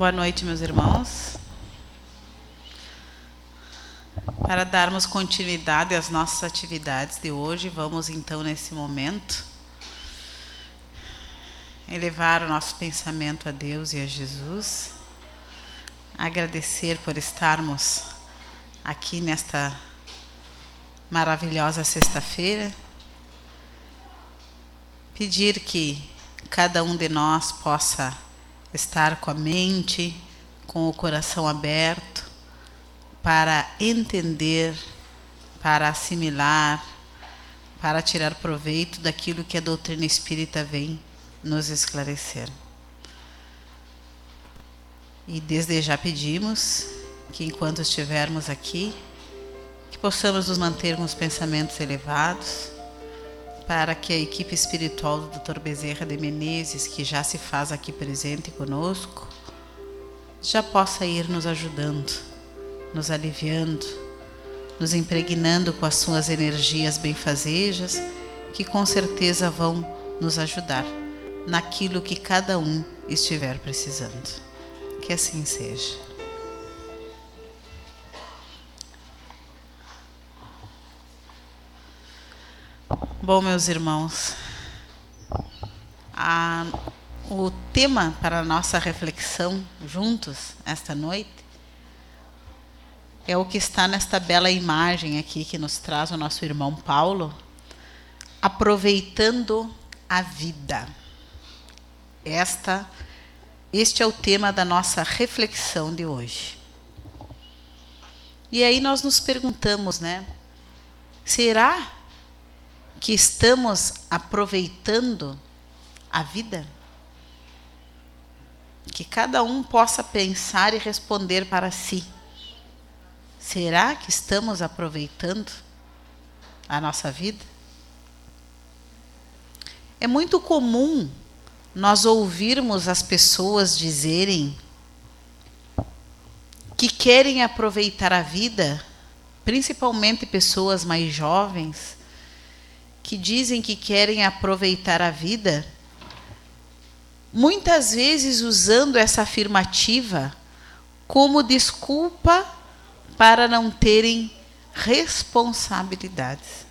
Boa noite, meus irmãos. Para darmos continuidade às nossas atividades de hoje, vamos então, nesse momento, elevar o nosso pensamento a Deus e a Jesus, agradecer por estarmos aqui nesta maravilhosa sexta-feira, pedir que cada um de nós possa estar com a mente, com o coração aberto, para entender, para assimilar, para tirar proveito daquilo que a doutrina espírita vem nos esclarecer. E desde já pedimos que, enquanto estivermos aqui, que possamos nos manter com os pensamentos elevados, para que a equipe espiritual do Dr. Bezerra de Menezes, que já se faz aqui presente conosco, já possa ir nos ajudando, nos aliviando, nos impregnando com as suas energias benfazejas, que com certeza vão nos ajudar naquilo que cada um estiver precisando. Que assim seja. Bom, meus irmãos, o tema para a nossa reflexão juntos esta noite é o que está nesta bela imagem aqui que nos traz o nosso irmão Paulo, aproveitando a vida. Este é o tema da nossa reflexão de hoje. E aí nós nos perguntamos, né? Será que estamos aproveitando a vida? Que cada um possa pensar e responder para si. Será que estamos aproveitando a nossa vida? É muito comum nós ouvirmos as pessoas dizerem que querem aproveitar a vida, principalmente pessoas mais jovens, que dizem que querem aproveitar a vida, muitas vezes usando essa afirmativa como desculpa para não terem responsabilidades.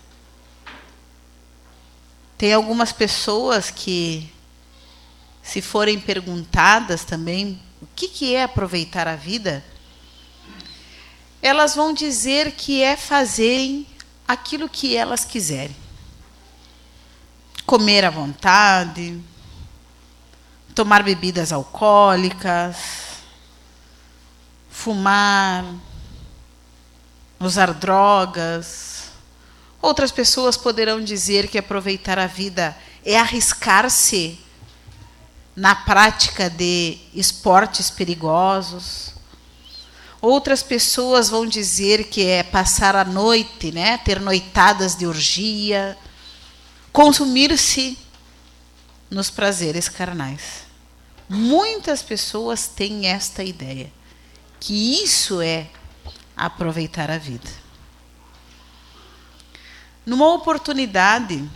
Tem algumas pessoas que, se forem perguntadas também o que é aproveitar a vida, elas vão dizer que é fazerem aquilo que elas quiserem. Comer à vontade, tomar bebidas alcoólicas, fumar, usar drogas. Outras pessoas poderão dizer que aproveitar a vida é arriscar-se na prática de esportes perigosos. Outras pessoas vão dizer que é passar a noite, né, ter noitadas de orgia, consumir-se nos prazeres carnais. Muitas pessoas têm esta ideia, que isso é aproveitar a vida. Numa oportunidade,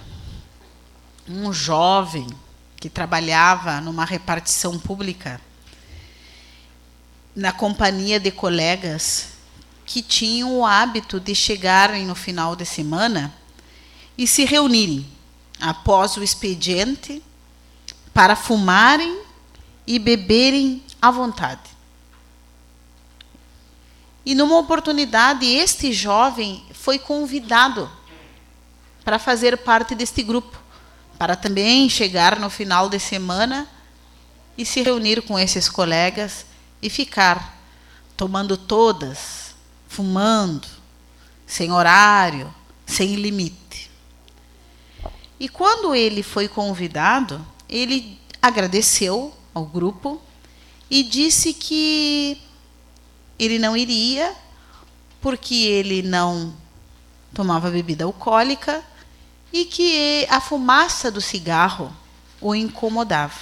um jovem que trabalhava numa repartição pública, na companhia de colegas que tinham o hábito de chegarem no final de semana e se reunirem após o expediente para fumarem e beberem à vontade. E numa oportunidade, este jovem foi convidado para fazer parte deste grupo, para também chegar no final de semana e se reunir com esses colegas e ficar tomando todas, fumando, sem horário, sem limite. E quando ele foi convidado, ele agradeceu ao grupo e disse que ele não iria porque ele não tomava bebida alcoólica e que a fumaça do cigarro o incomodava.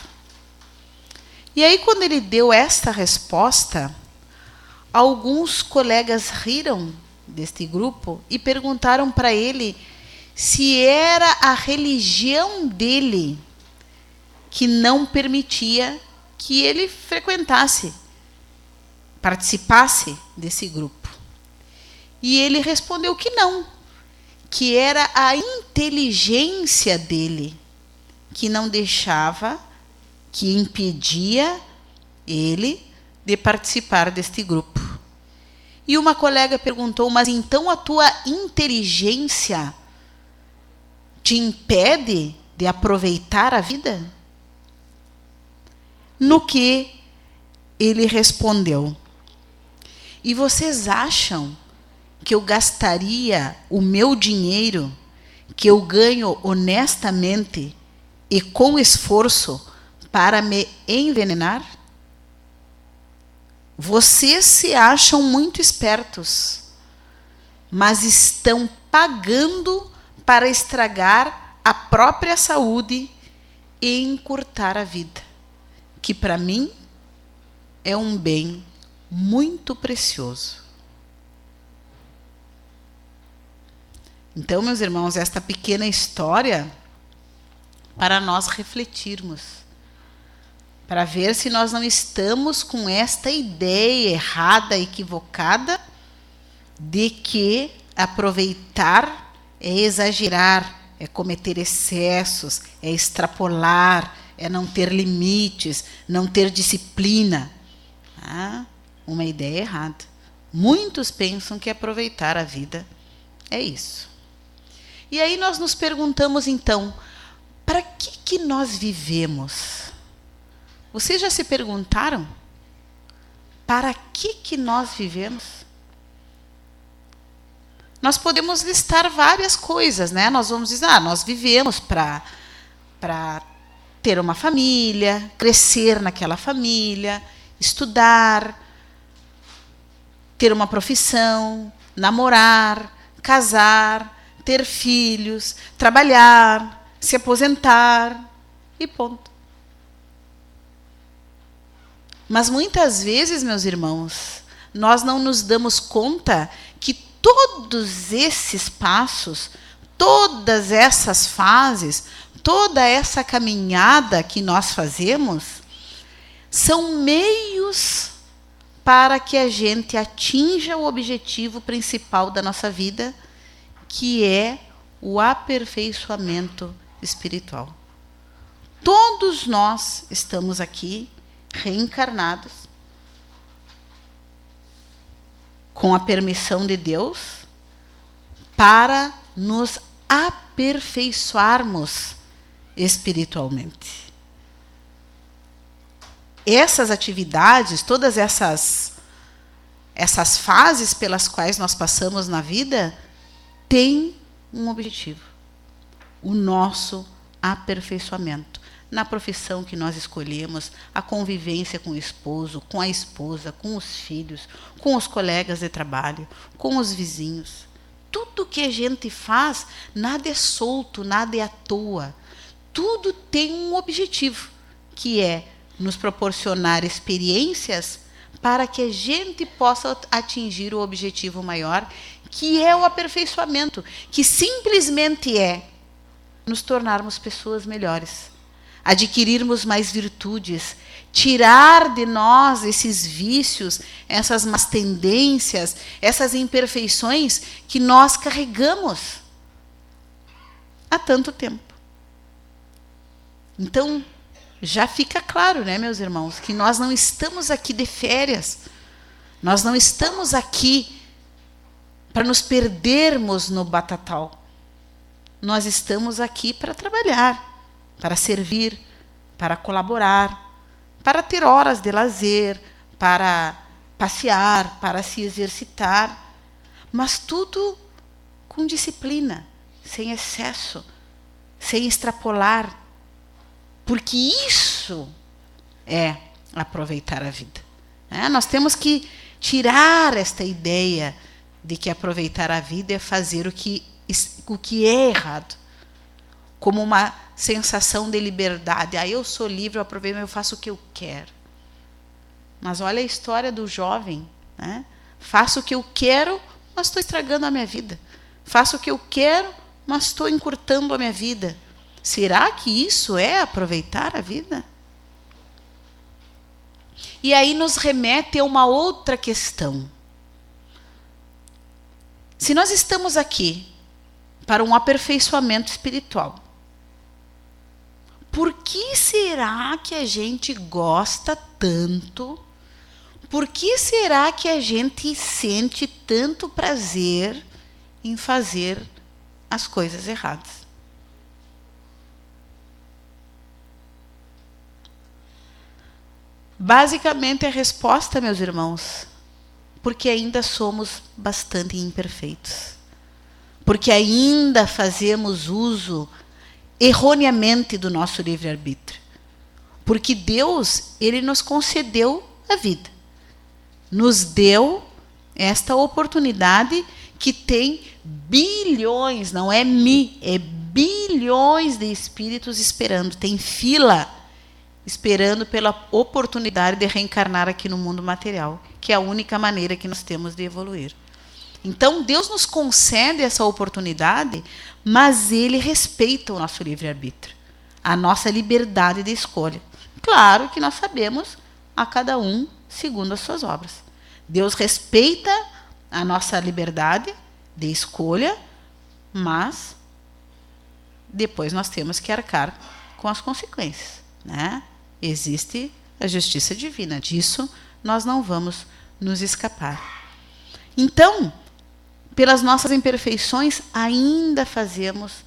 E aí, quando ele deu esta resposta, alguns colegas riram deste grupo e perguntaram para ele se era a religião dele que não permitia que ele frequentasse participasse desse grupo. E ele respondeu que não, que era a inteligência dele que não deixava, que impedia ele de participar deste grupo. E uma colega perguntou: mas então a tua inteligência te impede de aproveitar a vida? No que ele respondeu: e vocês acham que eu gastaria o meu dinheiro, que eu ganho honestamente e com esforço, para me envenenar? Vocês se acham muito espertos, mas estão pagando para estragar a própria saúde e encurtar a vida, que para mim é um bem muito precioso. Então, meus irmãos, esta pequena história para nós refletirmos, para ver se nós não estamos com esta ideia errada, equivocada, de que aproveitar é exagerar, é cometer excessos, é extrapolar, é não ter limites, não ter disciplina. Uma ideia errada. Muitos pensam que aproveitar a vida é isso. E aí nós nos perguntamos então, para que nós vivemos? Vocês já se perguntaram? Para que nós vivemos? Nós podemos listar várias coisas, né? Nós vamos dizer, nós vivemos para ter uma família, crescer naquela família, estudar, ter uma profissão, namorar, casar, ter filhos, trabalhar, se aposentar e ponto. Mas muitas vezes, meus irmãos, nós não nos damos conta que todos esses passos, todas essas fases, toda essa caminhada que nós fazemos, são meios para que a gente atinja o objetivo principal da nossa vida, que é o aperfeiçoamento espiritual. Todos nós estamos aqui reencarnados, com a permissão de Deus, para nos aperfeiçoarmos espiritualmente. Essas atividades, todas essas fases pelas quais nós passamos na vida, têm um objetivo: o nosso aperfeiçoamento. Na profissão que nós escolhemos, a convivência com o esposo, com a esposa, com os filhos, com os colegas de trabalho, com os vizinhos. Tudo que a gente faz, nada é solto, nada é à toa. Tudo tem um objetivo, que é nos proporcionar experiências para que a gente possa atingir o objetivo maior, que é o aperfeiçoamento, que simplesmente é nos tornarmos pessoas melhores, adquirirmos mais virtudes, tirar de nós esses vícios, essas más tendências, essas imperfeições que nós carregamos há tanto tempo. Então, já fica claro, né, meus irmãos, que nós não estamos aqui de férias, nós não estamos aqui para nos perdermos no batatal. Nós estamos aqui para trabalhar, para servir, para colaborar, para ter horas de lazer, para passear, para se exercitar, mas tudo com disciplina, sem excesso, sem extrapolar, porque isso é aproveitar a vida. Nós temos que tirar esta ideia de que aproveitar a vida é fazer o que é errado, como uma sensação de liberdade. Eu sou livre, eu aproveito, eu faço o que eu quero. Mas olha a história do jovem, né? Faço o que eu quero, mas estou estragando a minha vida. Faço o que eu quero, mas estou encurtando a minha vida. Será que isso é aproveitar a vida? E aí nos remete a uma outra questão. Se nós estamos aqui para um aperfeiçoamento espiritual, por que será que a gente gosta tanto? Por que será que a gente sente tanto prazer em fazer as coisas erradas? Basicamente, a resposta, meus irmãos, porque ainda somos bastante imperfeitos. Porque ainda fazemos uso erroneamente do nosso livre-arbítrio. Porque Deus, Ele nos concedeu a vida. Nos deu esta oportunidade que tem bilhões, não é é bilhões de espíritos esperando. Tem fila esperando pela oportunidade de reencarnar aqui no mundo material, que é a única maneira que nós temos de evoluir. Então, Deus nos concede essa oportunidade, mas Ele respeita o nosso livre-arbítrio, a nossa liberdade de escolha. Claro que nós sabemos a cada um segundo as suas obras. Deus respeita a nossa liberdade de escolha, mas depois nós temos que arcar com as consequências, né? Existe a justiça divina, disso nós não vamos nos escapar. Então, pelas nossas imperfeições, ainda fazemos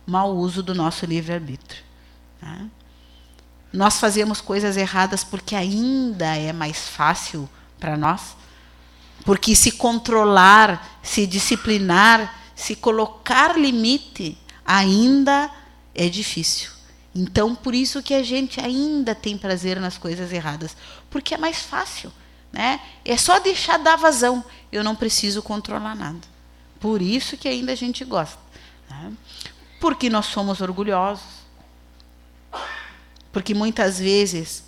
mau uso do nosso livre-arbítrio, né? Nós fazemos coisas erradas porque ainda é mais fácil para nós, porque se controlar, se disciplinar, se colocar limite, ainda é difícil. Então, por isso que a gente ainda tem prazer nas coisas erradas, porque é mais fácil, né? É só deixar dar vazão, eu não preciso controlar nada. Por isso que ainda a gente gosta, né? Porque nós somos orgulhosos, porque muitas vezes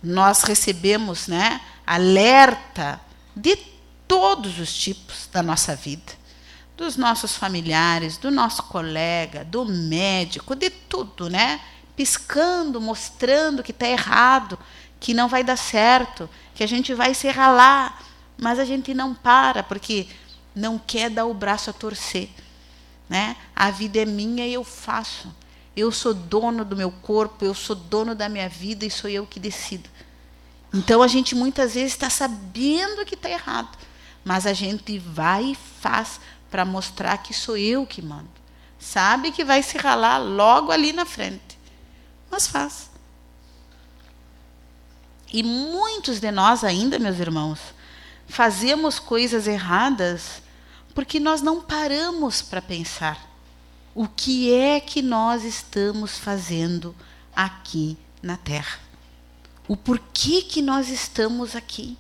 nós recebemos, né, alerta de todos os tipos da nossa vida, dos nossos familiares, do nosso colega, do médico, de tudo, né? Piscando, mostrando que está errado, que não vai dar certo, que a gente vai se ralar, mas a gente não para, porque não quer dar o braço a torcer, né? A vida é minha e eu faço. Eu sou dono do meu corpo, eu sou dono da minha vida e sou eu que decido. Então, a gente muitas vezes está sabendo que está errado, mas a gente vai e faz para mostrar que sou eu que mando. Sabe que vai se ralar logo ali na frente, mas faz. E muitos de nós ainda, meus irmãos, fazemos coisas erradas porque nós não paramos para pensar o que é que nós estamos fazendo aqui na Terra. O porquê que nós estamos aqui.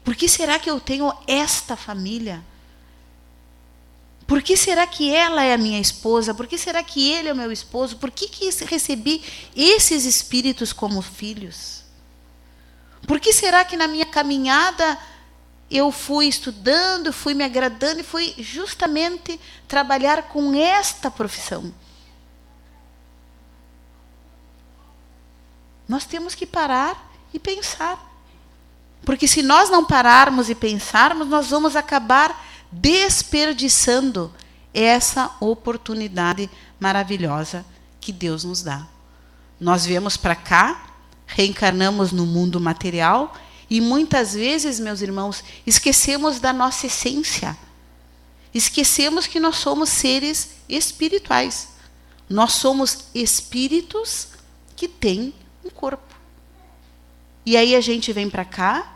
Por que será que eu tenho esta família? Por que será que ela é a minha esposa? Por que será que ele é o meu esposo? Por que recebi esses espíritos como filhos? Por que será que na minha caminhada eu fui estudando, fui me agradando e fui justamente trabalhar com esta profissão? Nós temos que parar e pensar. Porque se nós não pararmos e pensarmos, nós vamos acabar desperdiçando essa oportunidade maravilhosa que Deus nos dá. Nós viemos para cá, reencarnamos no mundo material e muitas vezes, meus irmãos, esquecemos da nossa essência. Esquecemos que nós somos seres espirituais. Nós somos espíritos que têm um corpo. E aí a gente vem para cá,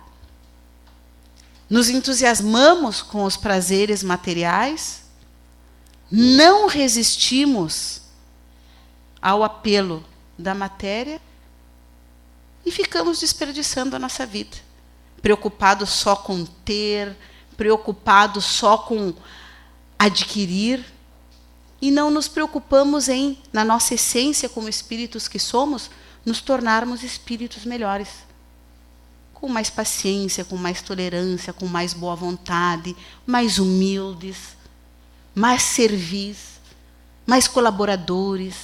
nos entusiasmamos com os prazeres materiais, não resistimos ao apelo da matéria e ficamos desperdiçando a nossa vida, preocupados só com ter, preocupados só com adquirir, e não nos preocupamos em, na nossa essência como espíritos que somos, nos tornarmos espíritos melhores, com mais paciência, com mais tolerância, com mais boa vontade, mais humildes, mais servis, mais colaboradores,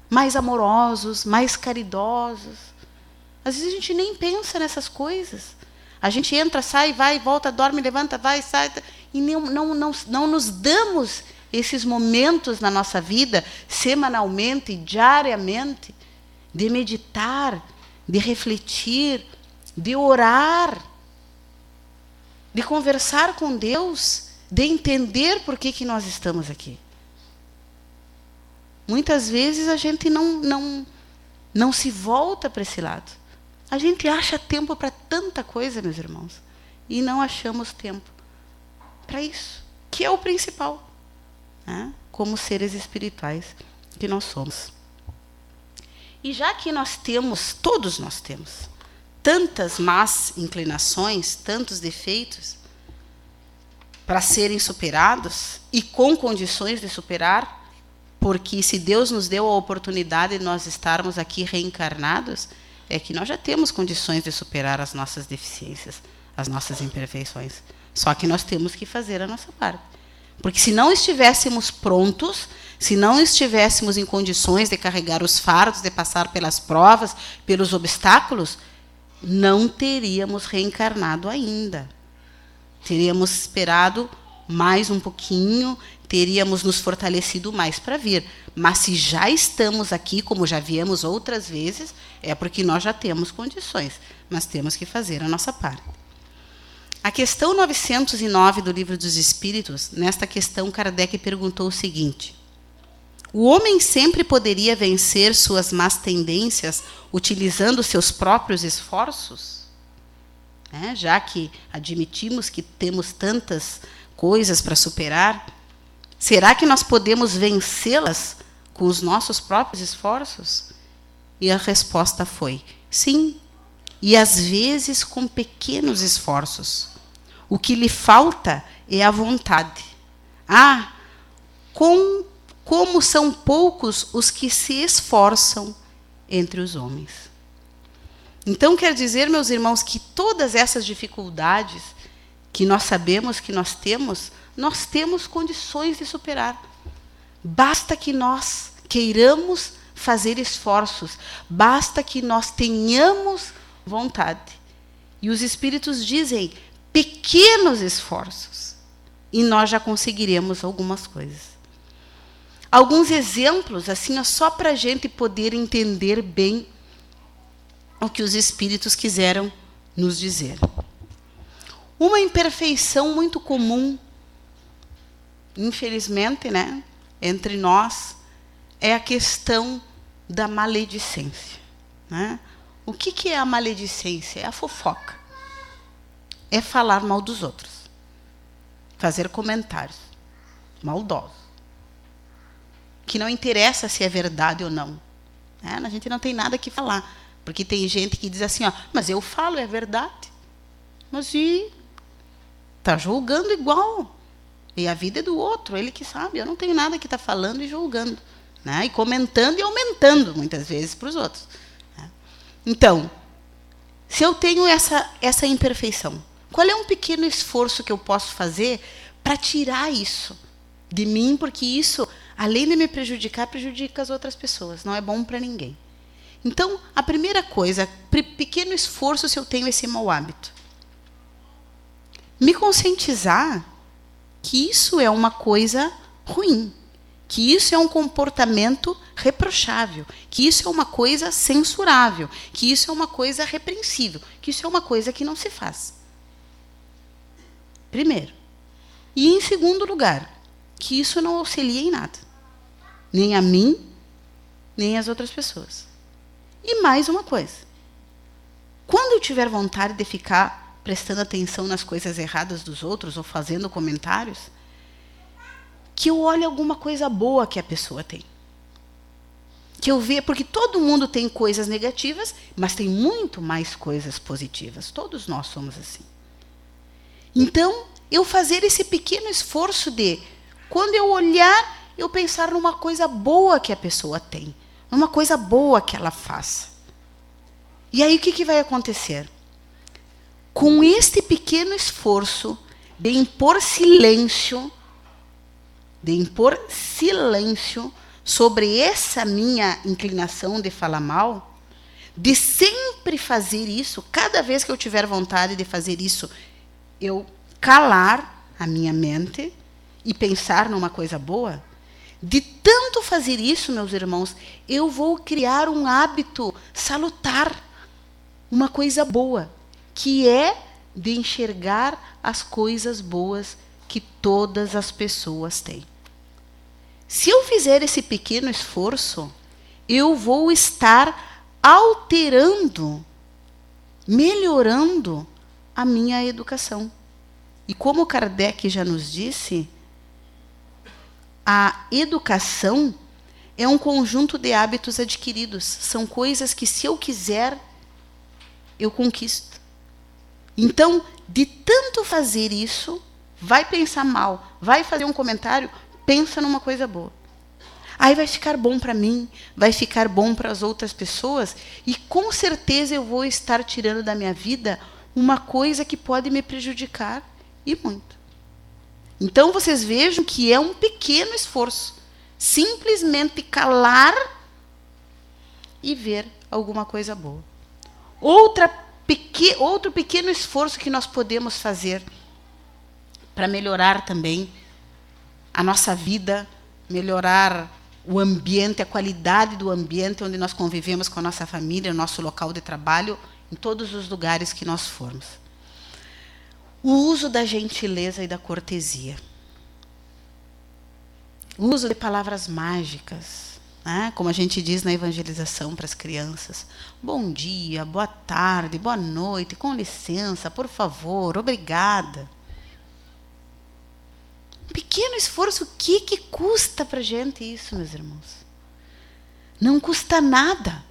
mais amorosos, mais caridosos. Às vezes a gente nem pensa nessas coisas. A gente entra, sai, vai, volta, dorme, levanta, vai, sai. E não nos damos esses momentos na nossa vida, semanalmente, diariamente, de meditar, de refletir, de orar, de conversar com Deus, de entender por que nós estamos aqui. Muitas vezes a gente não se volta para esse lado. A gente acha tempo para tanta coisa, meus irmãos, e não achamos tempo para isso, que é o principal, né? Como seres espirituais que nós somos. E já que todos nós temos, tantas más inclinações, tantos defeitos, para serem superados e com condições de superar, porque se Deus nos deu a oportunidade de nós estarmos aqui reencarnados, é que nós já temos condições de superar as nossas deficiências, as nossas imperfeições. Só que nós temos que fazer a nossa parte. Porque se não estivéssemos prontos, se não estivéssemos em condições de carregar os fardos, de passar pelas provas, pelos obstáculos, não teríamos reencarnado ainda. Teríamos esperado mais um pouquinho, teríamos nos fortalecido mais para vir. Mas se já estamos aqui, como já viemos outras vezes, é porque nós já temos condições, mas temos que fazer a nossa parte. A questão 909 do Livro dos Espíritos, nesta questão Kardec perguntou o seguinte: o homem sempre poderia vencer suas más tendências utilizando seus próprios esforços? Já que admitimos que temos tantas coisas para superar, será que nós podemos vencê-las com os nossos próprios esforços? E a resposta foi: sim, e às vezes com pequenos esforços. O que lhe falta é a vontade. Como são poucos os que se esforçam entre os homens. Então, quer dizer, meus irmãos, que todas essas dificuldades que nós sabemos que nós temos condições de superar. Basta que nós queiramos fazer esforços, basta que nós tenhamos vontade. E os Espíritos dizem pequenos esforços, e nós já conseguiremos algumas coisas. Alguns exemplos, assim, só para a gente poder entender bem o que os Espíritos quiseram nos dizer. Uma imperfeição muito comum, infelizmente, entre nós, é a questão da maledicência. O que é a maledicência? É a fofoca. É falar mal dos outros. Fazer comentários maldosos. Que não interessa se é verdade ou não. A gente não tem nada que falar. Porque tem gente que diz assim, mas eu falo, é verdade. Mas está julgando igual. E a vida é do outro, ele que sabe. Eu não tenho nada que estar falando e julgando. E comentando e aumentando, muitas vezes, para os outros. Então, se eu tenho essa imperfeição, qual é um pequeno esforço que eu posso fazer para tirar isso de mim? Porque isso, além de me prejudicar, prejudica as outras pessoas. Não é bom para ninguém. Então, a primeira coisa, pequeno esforço se eu tenho esse mau hábito. Me conscientizar que isso é uma coisa ruim, que isso é um comportamento reprochável, que isso é uma coisa censurável, que isso é uma coisa repreensível, que isso é uma coisa que não se faz. Primeiro. E, em segundo lugar, que isso não auxilia em nada. Nem a mim, nem às outras pessoas. E mais uma coisa. Quando eu tiver vontade de ficar prestando atenção nas coisas erradas dos outros ou fazendo comentários, que eu olhe alguma coisa boa que a pessoa tem. Que eu veja, porque todo mundo tem coisas negativas, mas tem muito mais coisas positivas. Todos nós somos assim. Então, eu fazer esse pequeno esforço de, quando eu olhar, eu pensar numa coisa boa que a pessoa tem. Numa coisa boa que ela faça. E aí o que vai acontecer? Com este pequeno esforço de impor silêncio sobre essa minha inclinação de falar mal, de sempre fazer isso, cada vez que eu tiver vontade de fazer isso, eu calar a minha mente e pensar numa coisa boa, de tanto fazer isso, meus irmãos, eu vou criar um hábito salutar, uma coisa boa, que é de enxergar as coisas boas que todas as pessoas têm. Se eu fizer esse pequeno esforço, eu vou estar alterando, melhorando a minha educação. E como Kardec já nos disse, a educação é um conjunto de hábitos adquiridos. São coisas que, se eu quiser, eu conquisto. Então, de tanto fazer isso, vai pensar mal, vai fazer um comentário, pensa numa coisa boa. Aí vai ficar bom para mim, vai ficar bom para as outras pessoas, e com certeza eu vou estar tirando da minha vida uma coisa que pode me prejudicar, e muito. Então, vocês vejam que é um pequeno esforço. Simplesmente calar e ver alguma coisa boa. Outro pequeno esforço que nós podemos fazer para melhorar também a nossa vida, melhorar o ambiente, a qualidade do ambiente onde nós convivemos com a nossa família, o nosso local de trabalho, em todos os lugares que nós formos. O uso da gentileza e da cortesia. O uso de palavras mágicas, né? Como a gente diz na evangelização para as crianças. Bom dia, boa tarde, boa noite, com licença, por favor, obrigada. Um pequeno esforço, o que custa para a gente isso, meus irmãos? Não custa nada.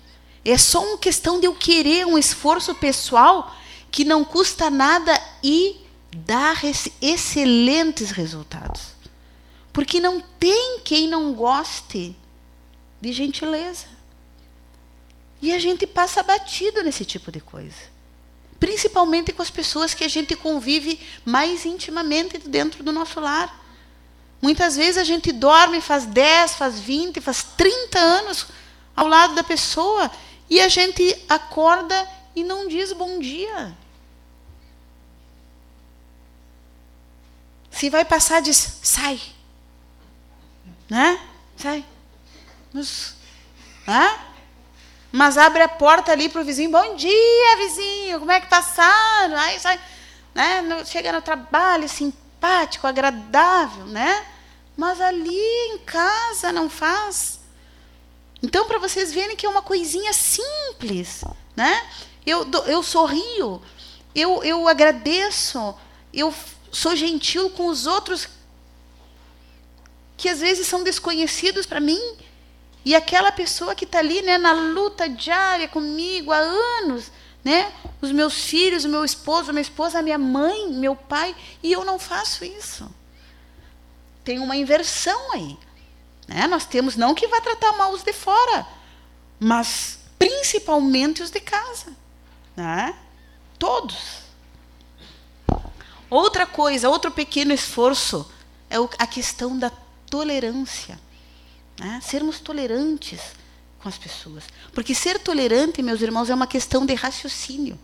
É só uma questão de eu querer um esforço pessoal que não custa nada e dá excelentes resultados. Porque não tem quem não goste de gentileza. E a gente passa batido nesse tipo de coisa. Principalmente com as pessoas que a gente convive mais intimamente dentro do nosso lar. Muitas vezes a gente dorme, faz 10, faz 20, faz 30 anos ao lado da pessoa e a gente acorda e não diz bom dia. Se vai passar, diz, sai. Né? Sai. Mas abre a porta ali para o vizinho, bom dia, vizinho, como é que passaram? Aí sai, né? Chega no trabalho, simpático, agradável, né? Mas ali em casa não faz. Então, para vocês verem que é uma coisinha simples, né? Eu sorrio, eu agradeço, eu sou gentil com os outros que às vezes são desconhecidos para mim. E aquela pessoa que está ali, né, na luta diária comigo há anos, né? Os meus filhos, o meu esposo, a minha esposa, a minha mãe, meu pai, e eu não faço isso. Tem uma inversão aí. Né? Nós temos, não que vá tratar mal os de fora, mas principalmente os de casa. Né? Todos. Outra coisa, outro pequeno esforço é a questão da tolerância. Né? Sermos tolerantes com as pessoas. Porque ser tolerante, meus irmãos, é uma questão de raciocínio.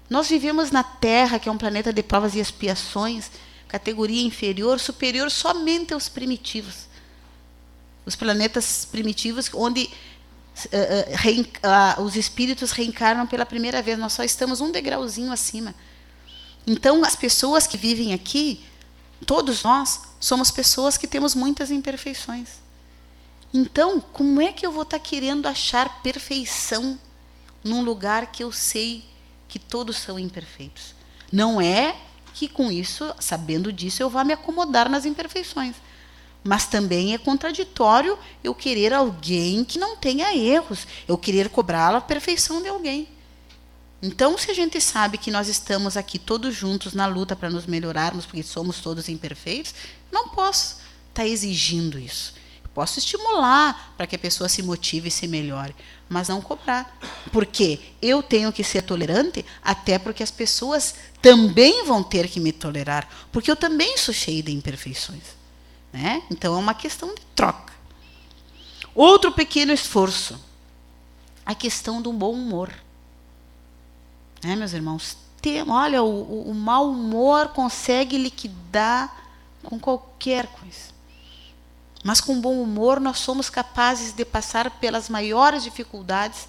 Nós vivemos na Terra, que é um planeta de provas e expiações, categoria inferior, superior somente aos primitivos. Os planetas primitivos, onde os espíritos reencarnam pela primeira vez. Nós só estamos um degrauzinho acima. Então, as pessoas que vivem aqui, todos nós, somos pessoas que temos muitas imperfeições. Então, como é que eu vou estar querendo achar perfeição num lugar que eu sei que todos são imperfeitos? Não é que com isso, sabendo disso, eu vá me acomodar nas imperfeições. Mas também é contraditório eu querer alguém que não tenha erros, eu querer cobrar a perfeição de alguém. Então, se a gente sabe que nós estamos aqui todos juntos na luta para nos melhorarmos, porque somos todos imperfeitos, não posso estar exigindo isso. Eu posso estimular para que a pessoa se motive e se melhore, mas não cobrar. Porque eu tenho que ser tolerante, até porque as pessoas também vão ter que me tolerar, porque eu também sou cheia de imperfeições. Né? Então, é uma questão de troca. Outro pequeno esforço a questão do bom humor. Meus irmãos? Olha, o mau humor consegue liquidar com qualquer coisa. Mas com bom humor nós somos capazes de passar pelas maiores dificuldades,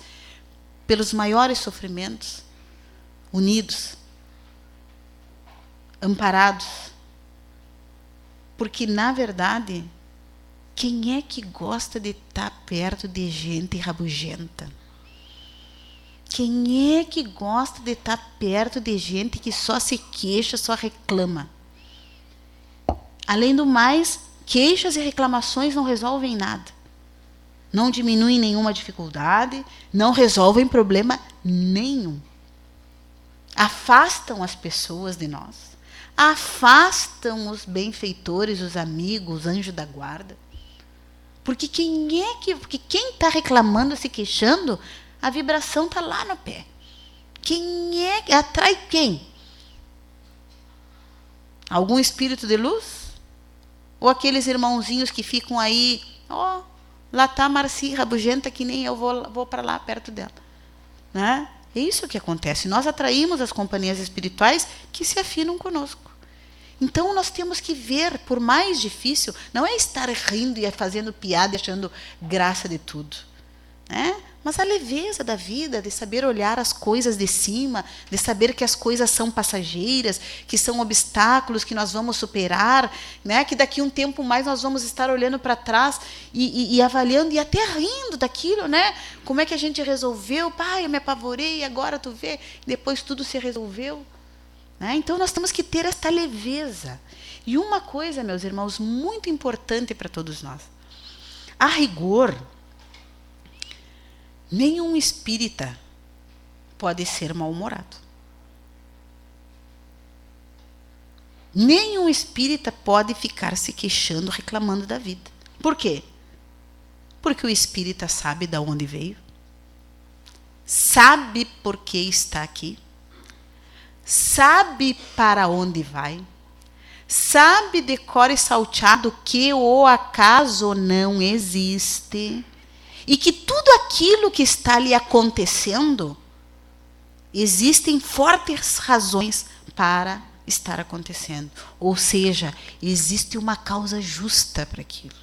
pelos maiores sofrimentos, unidos, amparados. Porque, na verdade, quem é que gosta de estar perto de gente rabugenta? Quem é que gosta de estar perto de gente que só se queixa, só reclama? Além do mais, queixas e reclamações não resolvem nada. Não diminuem nenhuma dificuldade, não resolvem problema nenhum. Afastam as pessoas de nós. Afastam os benfeitores, os amigos, os anjos da guarda. Porque quem está reclamando, se queixando, a vibração está lá no pé. Quem é que atrai quem? Algum espírito de luz? Ou aqueles irmãozinhos que ficam aí, lá está a Marci, rabugenta, que nem eu vou para lá perto dela. Né? É isso que acontece. Nós atraímos as companhias espirituais que se afinam conosco. Então nós temos que ver, por mais difícil, não é estar rindo e fazendo piada e achando graça de tudo. Né? Mas a leveza da vida, de saber olhar as coisas de cima, de saber que as coisas são passageiras, que são obstáculos que nós vamos superar, né? Que daqui a um tempo mais nós vamos estar olhando para trás e avaliando e até rindo daquilo, né? Como é que a gente resolveu? Pai, eu me apavorei, agora tu vê, depois tudo se resolveu. Né? Então nós temos que ter esta leveza. E uma coisa, meus irmãos, muito importante para todos nós. A rigor, nenhum espírita pode ser mal-humorado. Nenhum espírita pode ficar se queixando, reclamando da vida. Por quê? Porque o espírita sabe de onde veio, sabe por que está aqui, sabe para onde vai, sabe de cor e salteado que o acaso não existe. E que tudo aquilo que está lhe acontecendo, existem fortes razões para estar acontecendo. Ou seja, existe uma causa justa para aquilo.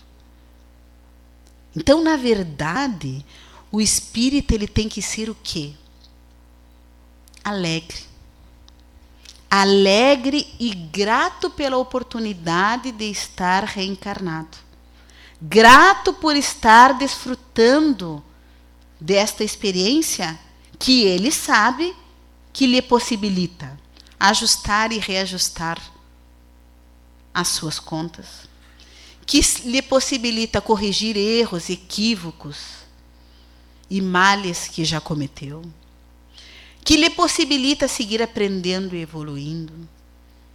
Então, na verdade, o espírito ele tem que ser o quê? Alegre. Alegre e grato pela oportunidade de estar reencarnado. Grato por estar desfrutando desta experiência que ele sabe que lhe possibilita ajustar e reajustar as suas contas, que lhe possibilita corrigir erros, equívocos e males que já cometeu, que lhe possibilita seguir aprendendo e evoluindo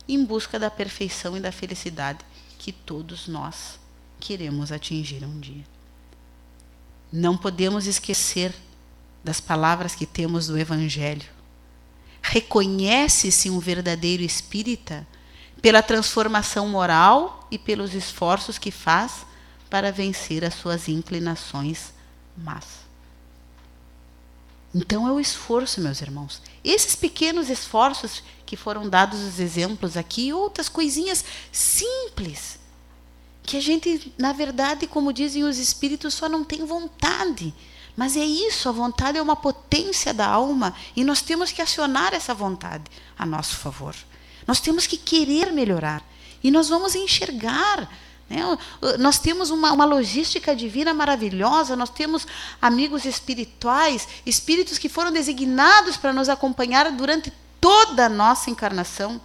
em busca da perfeição e da felicidade que todos nós queremos atingir um dia. Não podemos esquecer das palavras que temos do Evangelho. Reconhece-se um verdadeiro espírita pela transformação moral e pelos esforços que faz para vencer as suas inclinações más. Então é o esforço, meus irmãos. Esses pequenos esforços que foram dados os exemplos aqui, outras coisinhas simples, que a gente, na verdade, como dizem os espíritos, só não tem vontade. Mas é isso, a vontade é uma potência da alma e nós temos que acionar essa vontade a nosso favor. Nós temos que querer melhorar e nós vamos enxergar. Né? Nós temos uma logística divina maravilhosa, nós temos amigos espirituais, espíritos que foram designados para nos acompanhar durante toda a nossa encarnação,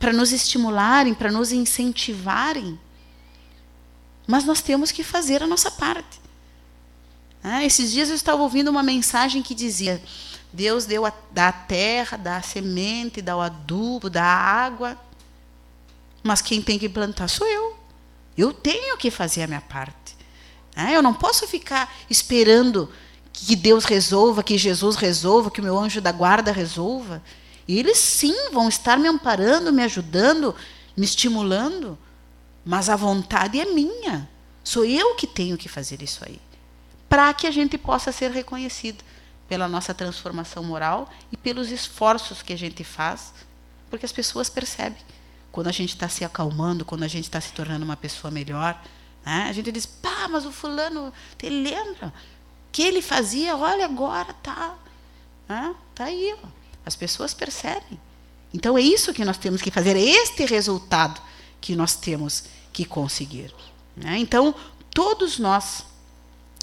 para nos estimularem, para nos incentivarem. Mas nós temos que fazer a nossa parte. Esses dias eu estava ouvindo uma mensagem que dizia: Deus dá a terra, dá a semente, dá o adubo, dá a água, mas quem tem que plantar sou eu. Eu tenho que fazer a minha parte. Eu não posso ficar esperando que Deus resolva, que Jesus resolva, que o meu anjo da guarda resolva. Eles sim vão estar me amparando, me ajudando, me estimulando, mas a vontade é minha. Sou eu que tenho que fazer isso aí. para que a gente possa ser reconhecido pela nossa transformação moral e pelos esforços que a gente faz, porque as pessoas percebem quando a gente está se acalmando, quando a gente está se tornando uma pessoa melhor, né? A gente diz, pá, mas o fulano, te lembra que ele fazia, olha agora, tá aí, ó. As pessoas percebem. Então é isso que nós temos que fazer, é este resultado que nós temos que conseguir, né? Então, todos nós,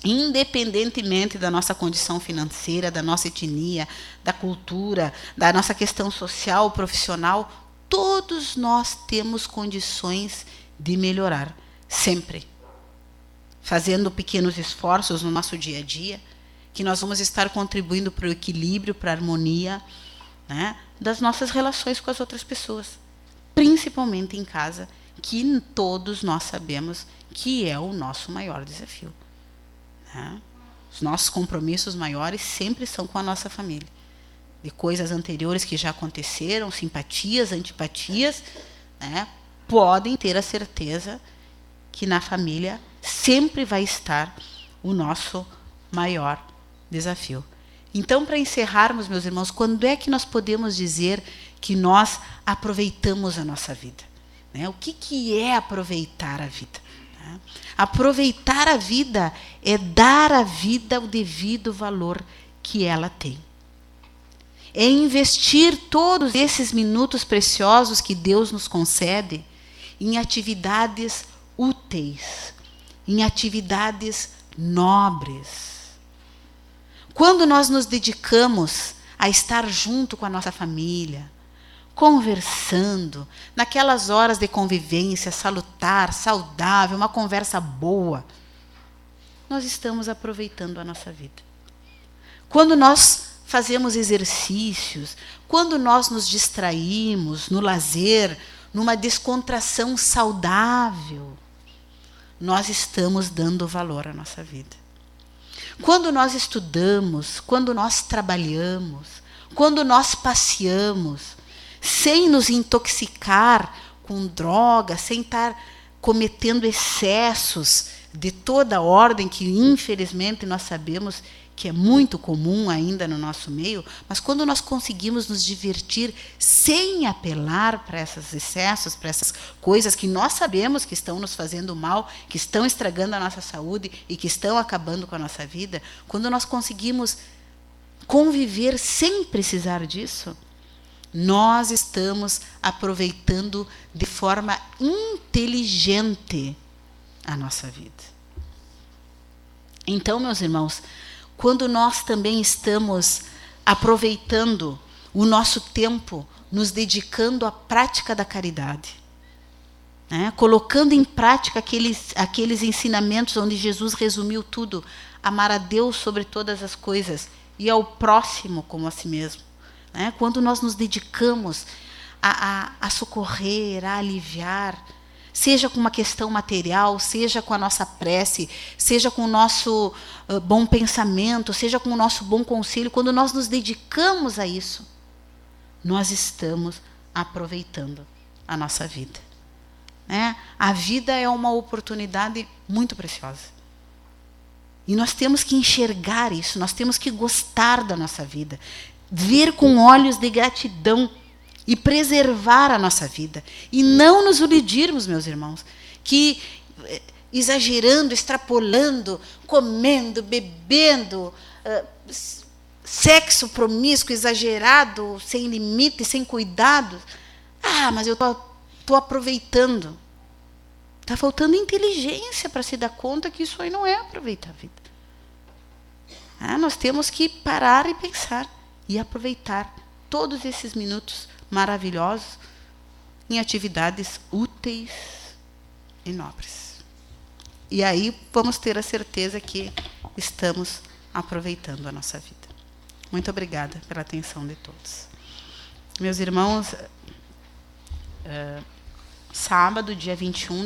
independentemente da nossa condição financeira, da nossa etnia, da cultura, da nossa questão social, profissional, todos nós temos condições de melhorar, sempre. Fazendo pequenos esforços no nosso dia a dia, que nós vamos estar contribuindo para o equilíbrio, para a harmonia, né, das nossas relações com as outras pessoas, principalmente em casa, que todos nós sabemos que é o nosso maior desafio. Os nossos compromissos maiores sempre são com a nossa família. De coisas anteriores que já aconteceram, simpatias, antipatias, né, podem ter a certeza que na família sempre vai estar o nosso maior desafio. Então, para encerrarmos, meus irmãos, quando é que nós podemos dizer que nós aproveitamos a nossa vida? Né? O que é aproveitar a vida? Aproveitar a vida é dar à vida o devido valor que ela tem. É investir todos esses minutos preciosos que Deus nos concede em atividades úteis, em atividades nobres. Quando nós nos dedicamos a estar junto com a nossa família, conversando, naquelas horas de convivência salutar, saudável, uma conversa boa, nós estamos aproveitando a nossa vida. Quando nós fazemos exercícios, quando nós nos distraímos no lazer, numa descontração saudável, nós estamos dando valor à nossa vida. Quando nós estudamos, quando nós trabalhamos, quando nós passeamos, sem nos intoxicar com droga, sem estar cometendo excessos de toda ordem, que infelizmente nós sabemos que é muito comum ainda no nosso meio, mas quando nós conseguimos nos divertir sem apelar para esses excessos, para essas coisas que nós sabemos que estão nos fazendo mal, que estão estragando a nossa saúde e que estão acabando com a nossa vida, quando nós conseguimos conviver sem precisar disso, nós estamos aproveitando de forma inteligente a nossa vida. Então, meus irmãos, quando nós também estamos aproveitando o nosso tempo, nos dedicando à prática da caridade, né? Colocando em prática aqueles ensinamentos onde Jesus resumiu tudo, amar a Deus sobre todas as coisas e ao próximo como a si mesmo. Né? Quando nós nos dedicamos a socorrer, a aliviar, seja com uma questão material, seja com a nossa prece, seja com o nosso bom pensamento, seja com o nosso bom conselho, quando nós nos dedicamos a isso, nós estamos aproveitando a nossa vida. Né? A vida é uma oportunidade muito preciosa. E nós temos que enxergar isso, nós temos que gostar da nossa vida, ver com olhos de gratidão e preservar a nossa vida. E não nos iludirmos, meus irmãos, que exagerando, extrapolando, comendo, bebendo, sexo promíscuo, exagerado, sem limite, sem cuidado. Mas eu estou aproveitando. Está faltando inteligência para se dar conta que isso aí não é aproveitar a vida. Nós temos que parar e pensar e aproveitar todos esses minutos maravilhosos em atividades úteis e nobres. E aí vamos ter a certeza que estamos aproveitando a nossa vida. Muito obrigada pela atenção de todos. Meus irmãos, sábado, dia 21